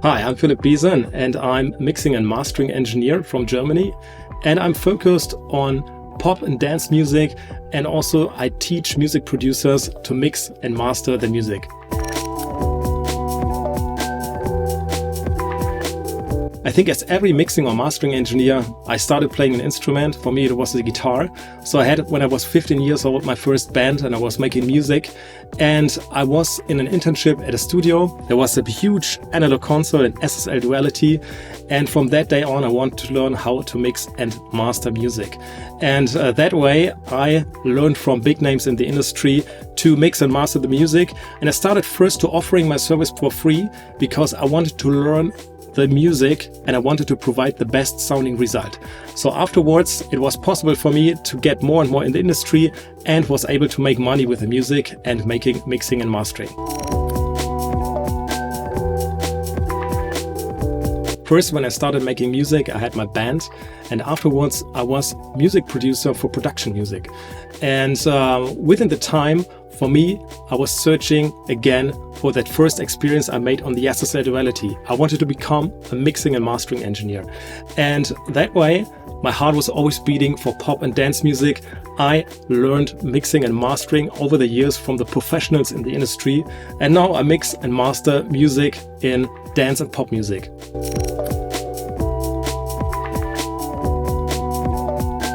Hi, I'm Philipp Beesen and I'm mixing and mastering engineer from Germany, and I'm focused on pop and dance music, and also I teach music producers to mix and master the music. I think as every mixing or mastering engineer, I started playing an instrument. For me, it was the guitar. So I had, when I was 15 years old, my first band and I was making music. And I was in an internship at a studio. There was a huge analog console and SSL duality. And from that day on, I wanted to learn how to mix and master music. And that way, I learned from big names in the industry to mix and master the music. And I started first to offering my service for free because I wanted to learn the music and I wanted to provide the best sounding result. So afterwards, it was possible for me to get more and more in the industry and was able to make money with the music and making mixing and mastering. First, when I started making music, I had my band, and afterwards I was music producer for production music. And within the time, for me, I was searching again for that first experience I made on the SSL duality. I wanted to become a mixing and mastering engineer. And that way, my heart was always beating for pop and dance music. I learned mixing and mastering over the years from the professionals in the industry. And now I mix and master music in dance and pop music.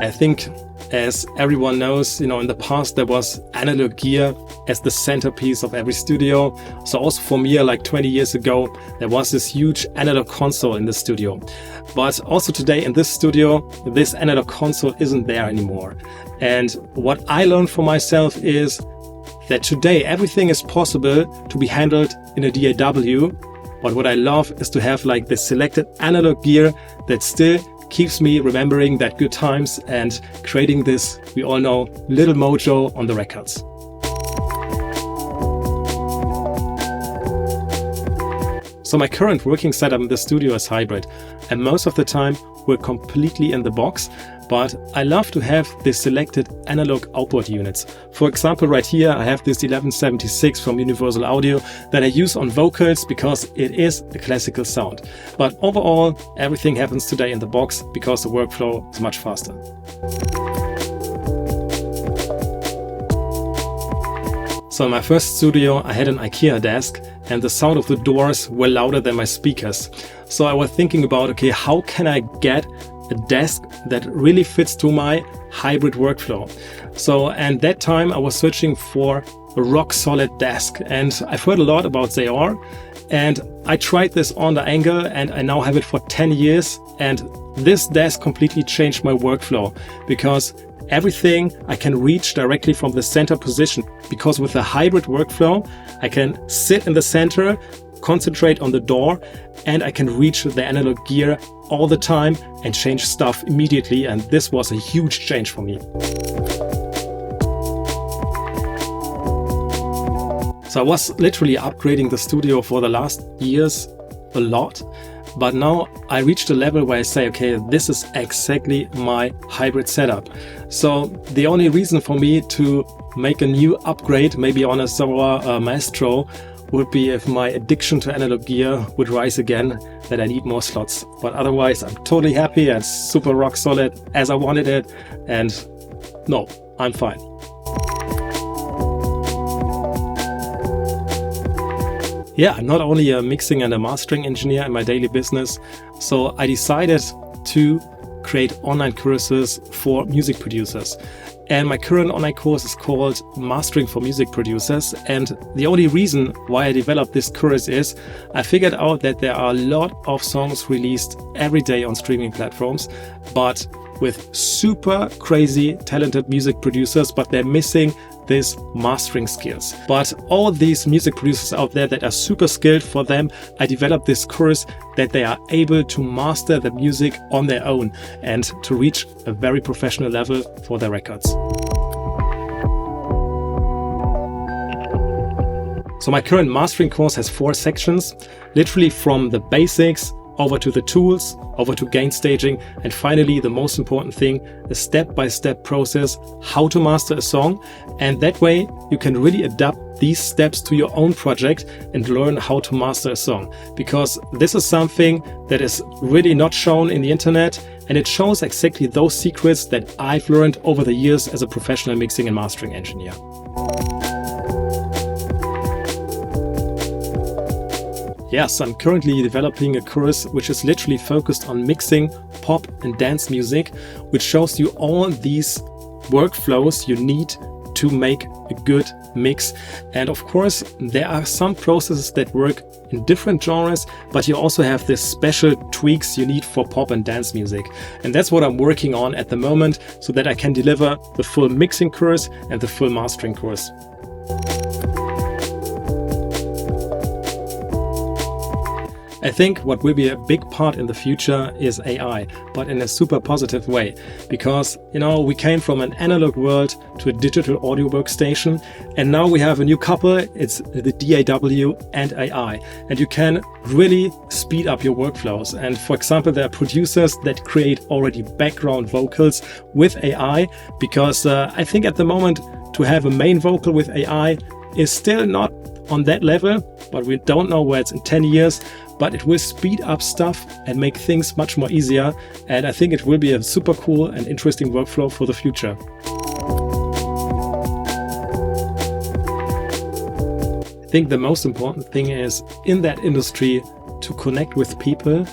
I think, as everyone knows, in the past there was analog gear as the centerpiece of every studio. So also for me, like 20 years ago, there was this huge analog console in the studio. But also today in this studio, this analog console isn't there anymore. And what I learned for myself is that today everything is possible to be handled in a DAW. But what I love is to have like this selected analog gear that still keeps me remembering that good times and creating this, we all know, little mojo on the records. So my current working setup in the studio is hybrid, and most of the time we're completely in the box, but I love to have the selected analog output units. For example, right here I have this 1176 from Universal Audio that I use on vocals because it is a classical sound. But overall, everything happens today in the box because the workflow is much faster. So in my first studio, I had an IKEA desk and the sound of the doors were louder than my speakers. So I was thinking about, okay, how can I get a desk that really fits to my hybrid workflow? So, and that time I was searching for a rock solid desk, and I've heard a lot about Zaor, and I tried this on the angle and I now have it for 10 years. And this desk completely changed my workflow because everything I can reach directly from the center position, because with a hybrid workflow, I can sit in the center, concentrate on the door, and I can reach the analog gear all the time and change stuff immediately. And this was a huge change for me. So I was literally upgrading the studio for the last years a lot. But now I reached a level where I say, okay, this is exactly my hybrid setup. So the only reason for me to make a new upgrade, maybe on a Zaor Maestro, would be if my addiction to analog gear would rise again, that I need more slots. But otherwise, I'm totally happy and super rock solid as I wanted it. And no, I'm fine. Yeah, I'm not only a mixing and a mastering engineer in my daily business, so I decided to create online courses for music producers. And my current online course is called Mastering for Music Producers. And the only reason why I developed this course is I figured out that there are a lot of songs released every day on streaming platforms, but with super crazy talented music producers, but they're missing these mastering skills. But all these music producers out there that are super skilled, for them I developed this course that they are able to master the music on their own and to reach a very professional level for their records. So my current mastering course has 4 sections, literally from the basics over to the tools, over to gain staging, and finally the most important thing, a step-by-step process how to master a song. And that way you can really adapt these steps to your own project and learn how to master a song, because this is something that is really not shown in the internet, and it shows exactly those secrets that I've learned over the years as a professional mixing and mastering engineer. Yes, I'm currently developing a course which is literally focused on mixing pop and dance music, which shows you all these workflows you need to make a good mix. And of course, there are some processes that work in different genres, but you also have this special tweaks you need for pop and dance music. And that's what I'm working on at the moment, so that I can deliver the full mixing course and the full mastering course. I think what will be a big part in the future is AI, but in a super positive way, because, we came from an analog world to a digital audio workstation, and now we have a new couple. It's the DAW and AI, and you can really speed up your workflows. And for example, there are producers that create already background vocals with AI, because I think at the moment to have a main vocal with AI is still not on that level, but we don't know where it's in 10 years. But it will speed up stuff and make things much more easier. And I think it will be a super cool and interesting workflow for the future. I think the most important thing is in that industry to connect with people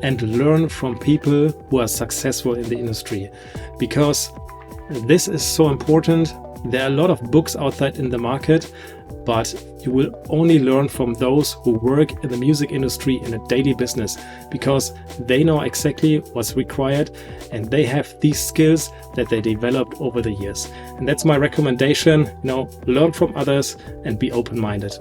and learn from people who are successful in the industry, because this is so important. There are a lot of books out there in the market, but you will only learn from those who work in the music industry in a daily business, because they know exactly what's required and they have these skills that they developed over the years. And that's my recommendation, learn from others and be open-minded.